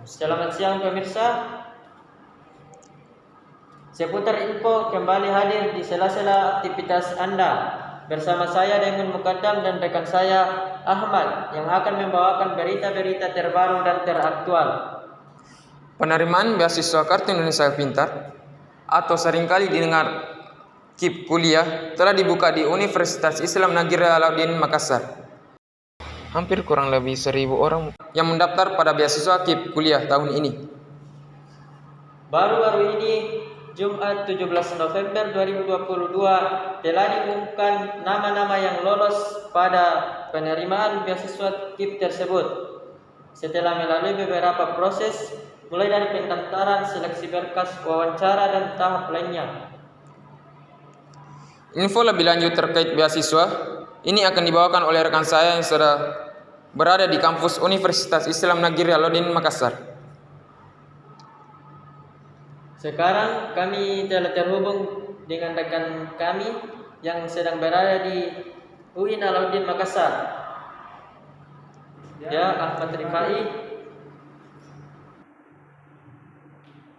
Selamat siang pemirsa. Seputar info kembali hadir di sela-sela aktivitas Anda bersama saya Daimun Mukaddam dan rekan saya Ahmad yang akan membawakan berita-berita terbaru dan teraktual. Penerimaan beasiswa Kartu Indonesia Pintar atau seringkali didengar KIP kuliah telah dibuka di Universitas Islam Negeri Alauddin Makassar. Hampir kurang lebih 1.000 orang yang mendaftar pada beasiswa KIP kuliah tahun ini. Baru-baru ini Jumat 17 November 2022 telah diumumkan nama-nama yang lolos pada penerimaan beasiswa KIP tersebut. Setelah melalui beberapa proses, mulai dari pendaftaran, seleksi berkas, wawancara, dan tahap lainnya. Info lebih lanjut terkait beasiswa ini akan dibawakan oleh rekan saya yang sudah berada di kampus Universitas Islam Negeri Alauddin Makassar. Sekarang kami telah terhubung dengan rekan kami yang sedang berada di UIN Alauddin Makassar. Ya, Ahmad Rifai.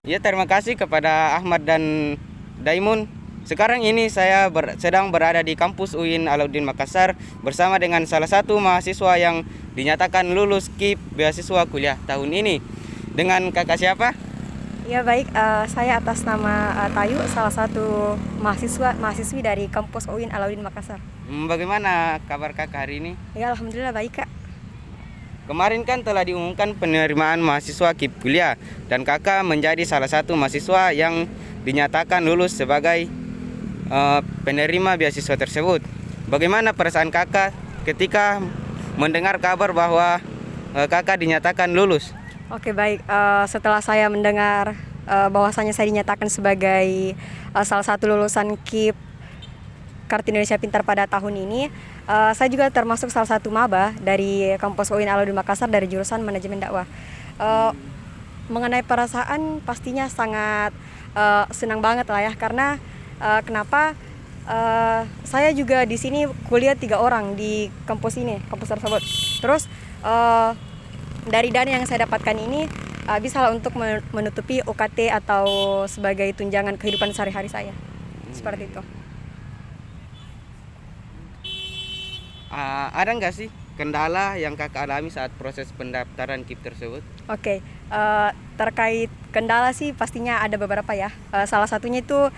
Ya, terima kasih kepada Ahmad dan Daimun. Sekarang ini saya sedang berada di kampus UIN Alauddin Makassar bersama dengan salah satu mahasiswa yang dinyatakan lulus KIP beasiswa kuliah tahun ini. Dengan kakak siapa? Ya baik, saya atas nama Tayu, salah satu mahasiswi dari kampus UIN Alauddin Makassar. Bagaimana kabar kakak hari ini? Ya alhamdulillah baik kak. Kemarin kan telah diumumkan penerimaan mahasiswa KIP kuliah dan kakak menjadi salah satu mahasiswa yang dinyatakan lulus sebagai penerima beasiswa tersebut. Bagaimana perasaan kakak ketika mendengar kabar bahwa kakak dinyatakan lulus? Oke baik, setelah saya mendengar bahwasanya saya dinyatakan sebagai salah satu lulusan KIP Kartu Indonesia Pintar pada tahun ini, saya juga termasuk salah satu maba dari kampus UIN Alauddin Makassar dari jurusan manajemen dakwah. Mengenai perasaan pastinya sangat senang banget lah ya, karena kenapa saya juga di sini kuliah 3 orang di kampus tersebut. Terus dari dana yang saya dapatkan ini bisa lah untuk menutupi UKT atau sebagai tunjangan kehidupan sehari-hari saya. Seperti itu. Ada nggak sih kendala yang kakak alami saat proses pendaftaran KIP tersebut? Oke, terkait kendala sih pastinya ada beberapa ya. Salah satunya itu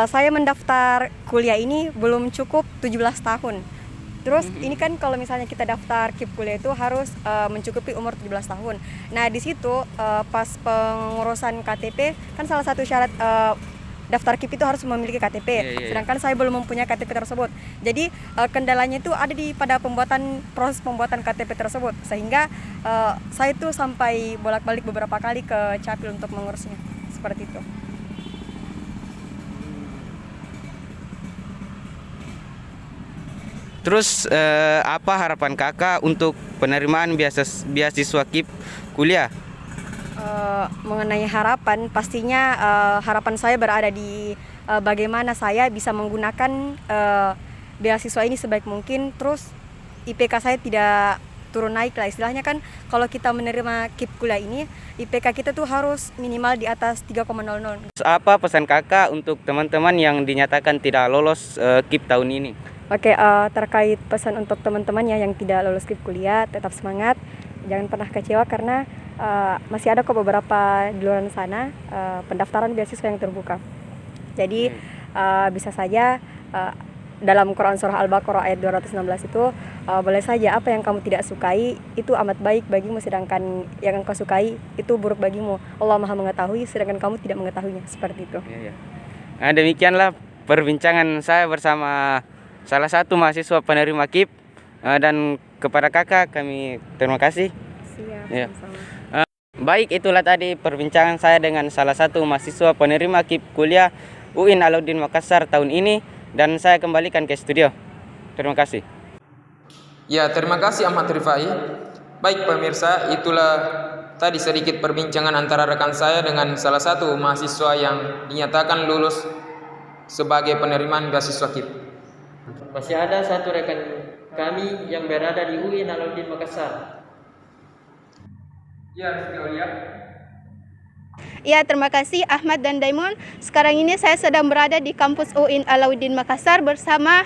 saya mendaftar kuliah ini belum cukup 17 tahun. Terus ini kan kalau misalnya kita daftar KIP kuliah itu harus mencukupi umur 17 tahun. Nah di situ pas pengurusan KTP kan salah satu syarat daftar KIP itu harus memiliki KTP. Sedangkan saya belum mempunyai KTP tersebut. Jadi kendalanya itu ada pada proses pembuatan KTP tersebut, sehingga saya itu sampai bolak-balik beberapa kali ke Capil untuk mengurusnya. Seperti itu. Terus apa harapan kakak untuk penerimaan beasiswa KIP kuliah? Mengenai harapan, pastinya harapan saya berada di bagaimana saya bisa menggunakan beasiswa ini sebaik mungkin. Terus IPK saya tidak turun naik lah, istilahnya kan kalau kita menerima KIP kuliah ini IPK kita tuh harus minimal di atas 3,00. Apa pesan kakak untuk teman-teman yang dinyatakan tidak lolos KIP tahun ini? Oke, terkait pesan untuk teman-temannya yang tidak lolos KIP kuliah, tetap semangat, jangan pernah kecewa karena masih ada kok beberapa di luar sana pendaftaran beasiswa yang terbuka. Jadi bisa saja dalam Quran Surah Al-Baqarah ayat 216 itu boleh saja apa yang kamu tidak sukai itu amat baik bagimu, sedangkan yang engkau sukai itu buruk bagimu. Allah Maha mengetahui sedangkan kamu tidak mengetahuinya. Seperti itu. Nah, demikianlah perbincangan saya bersama salah satu mahasiswa penerima KIP dan kepada kakak kami terima kasih. Siap, ya. sama-sama. Baik, itulah tadi perbincangan saya dengan salah satu mahasiswa penerima KIP kuliah UIN Alauddin Makassar tahun ini, dan saya kembalikan ke studio. Terima kasih. Ya, terima kasih Ahmad Rifai. Baik pemirsa, itulah tadi sedikit perbincangan antara rekan saya dengan salah satu mahasiswa yang dinyatakan lulus sebagai penerimaan beasiswa KIP. Masih ada satu rekan kami yang berada di UIN Alauddin Makassar. Ya, Rizky Aulia. Ya, terima kasih Ahmad dan Daimon. Sekarang ini saya sedang berada di kampus UIN Alauddin Makassar bersama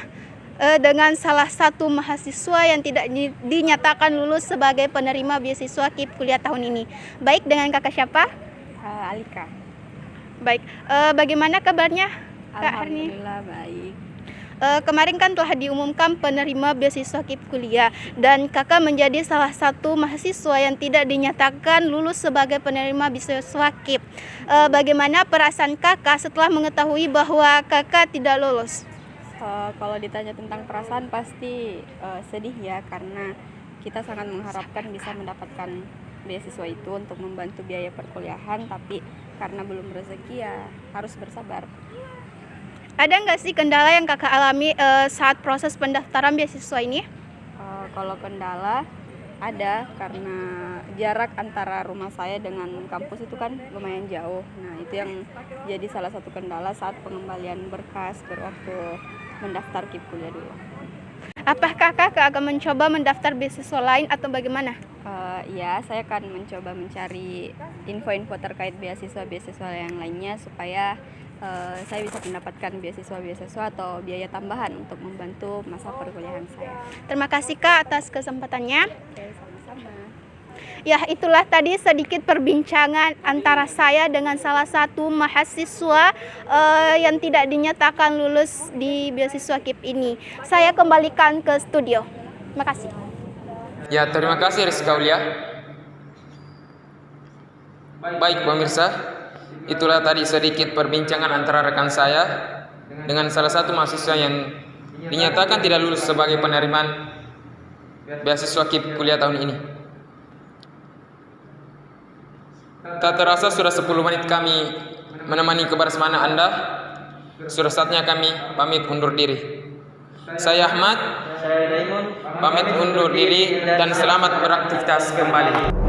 dengan salah satu mahasiswa yang tidak dinyatakan lulus sebagai penerima beasiswa KIP kuliah tahun ini. Baik, dengan kakak siapa? Alika. Baik, bagaimana kabarnya Kak Arni? Alhamdulillah baik. Kemarin kan telah diumumkan penerima beasiswa KIP kuliah dan kakak menjadi salah satu mahasiswa yang tidak dinyatakan lulus sebagai penerima beasiswa KIP. Bagaimana perasaan kakak setelah mengetahui bahwa kakak tidak lulus? Kalau ditanya tentang perasaan pasti sedih ya, karena kita sangat mengharapkan bisa mendapatkan beasiswa itu untuk membantu biaya perkuliahan, tapi karena belum rezeki ya harus bersabar. Ada nggak sih kendala yang kakak alami saat proses pendaftaran beasiswa ini? Kalau kendala ada, karena jarak antara rumah saya dengan kampus itu kan lumayan jauh. Nah, itu yang jadi salah satu kendala saat pengembalian berkas berwaktu mendaftar KIP kuliah dulu. Apakah kakak akan mencoba mendaftar beasiswa lain atau bagaimana? Ya, saya akan mencoba mencari info-info terkait beasiswa yang lainnya supaya saya bisa mendapatkan beasiswa atau biaya tambahan untuk membantu masa perkuliahan saya. Terima kasih Kak atas kesempatannya. Oke, sama-sama. Ya, itulah tadi sedikit perbincangan antara saya dengan salah satu mahasiswa yang tidak dinyatakan lulus di beasiswa KIP ini. Saya kembalikan ke studio. Terima kasih. Ya, terima kasih Rizky Aulia. Baik pemirsa, itulah tadi sedikit perbincangan antara rekan saya dengan salah satu mahasiswa yang dinyatakan tidak lulus sebagai penerimaan beasiswa KIP kuliah tahun ini. Tak terasa sudah 10 menit kami menemani kebersamaan Anda. Sudah saatnya kami pamit undur diri. Saya Ahmad, Saya Daimon. pamit undur diri dan selamat beraktivitas kembali.